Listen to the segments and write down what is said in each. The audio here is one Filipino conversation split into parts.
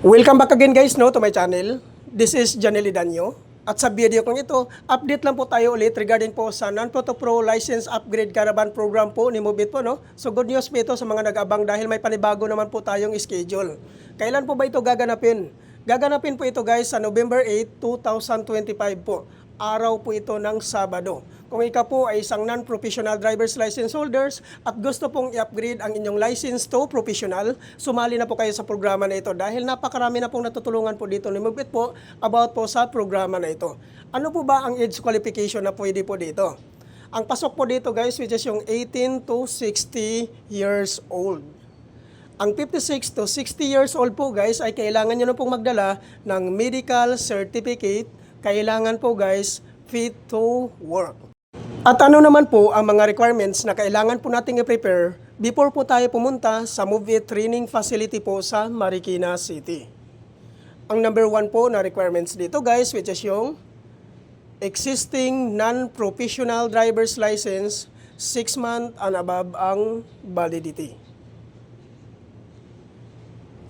Welcome back again guys to my channel. This is Janely Danyo. At sa video kong ito, update lang po tayo ulit regarding po sa Non-Proto Pro License Upgrade Caravan Program po ni Move It po. No? So good news po ito sa mga nag-abang dahil may panibago naman po tayong schedule. Kailan po ba ito gaganapin? Gaganapin po ito guys sa November 8, 2025 po. Araw po ito ng Sabado. Kung ikaw po ay isang non-professional driver's license holders at gusto pong i-upgrade ang inyong license to professional, sumali na po kayo sa programa na ito dahil napakarami na pong natutulungan po dito ni Move It po about po sa programa na ito. Ano po ba ang age qualification na pwede po dito? Ang pasok po dito guys, which is yung 18 to 60 years old. Ang 56 to 60 years old po guys ay kailangan nyo na pong magdala ng medical certificate. Kailangan po guys fit to work. At ano naman po ang mga requirements na kailangan po nating i-prepare before po tayo pumunta sa Move It Training Facility po sa Marikina City. Ang number 1 po na requirements dito guys, which is yung existing non-professional driver's license, 6 months and above ang validity.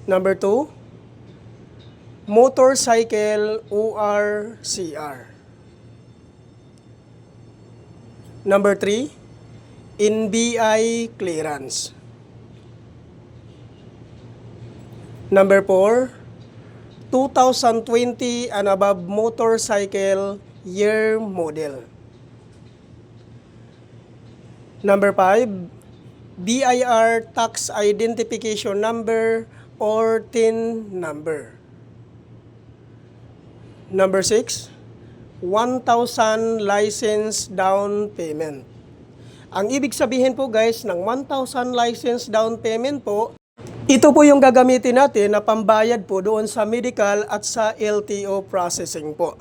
Number 2, motorcycle ORCR. Number 3, NBI clearance. Number 4, 2020 and above motorcycle year model. Number 5, BIR tax identification number or TIN number. Number 6, 1,000 license down payment. Ang ibig sabihin po guys ng 1,000 license down payment po, ito po yung gagamitin natin na pambayad po doon sa medical at sa LTO processing po.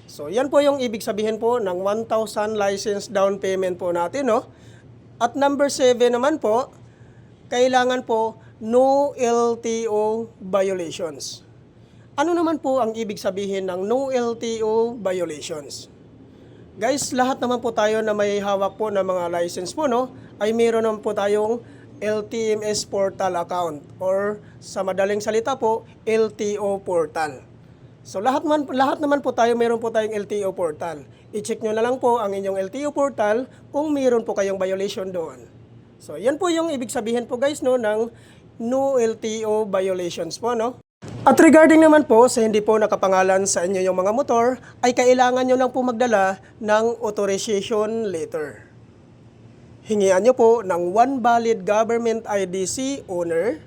So yan po yung ibig sabihin po ng 1,000 license down payment po natin, no? At number 7 naman po, kailangan po no LTO violations. Ano naman po ang ibig sabihin ng no LTO violations? Guys, lahat naman po tayo na may hawak po ng mga license po, no, ay meron naman po tayong LTMS portal account or sa madaling salita po, LTO portal. So lahat naman po tayo meron po tayong LTO portal. I-check nyo na lang po ang inyong LTO portal kung meron po kayong violation doon. So yan po yung ibig sabihin po guys, no, ng no LTO violations po, no. At regarding naman po sa hindi po nakapangalan sa inyo yung mga motor, ay kailangan nyo lang po magdala ng authorization letter. Hingian nyo po ng one valid government IDC owner,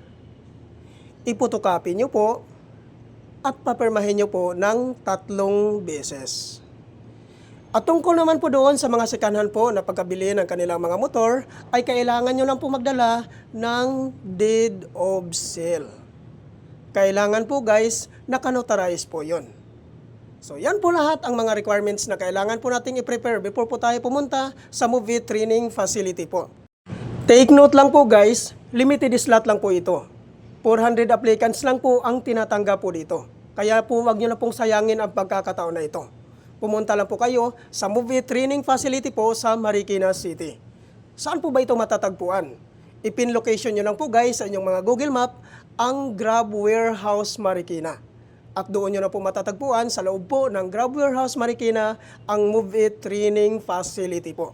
ipotocopy nyo po, at papirmahin nyo po ng 3 beses. At tungkol naman po doon sa mga secondhand po na pagkabili ng kanilang mga motor, ay kailangan nyo lang po magdala ng deed of sale. Kailangan po guys, nakanotarize po yun. So yan po lahat ang mga requirements na kailangan po nating i-prepare before po tayo pumunta sa Move It Training Facility po. Take note lang po guys, limited slot lang po ito. 400 applicants lang po ang tinatanggap po dito. Kaya po wag nyo na pong sayangin ang pagkakataon na ito. Pumunta lang po kayo sa Move It Training Facility po sa Marikina City. Saan po ba ito matatagpuan? I-pin location nyo lang po guys sa inyong mga Google Map ang Grab Warehouse Marikina. At doon nyo na po matatagpuan sa loob po ng Grab Warehouse Marikina ang Move It Training Facility po.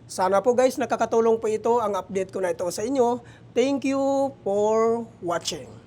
Sana po guys nakakatulong po ito ang update ko na ito sa inyo. Thank you for watching.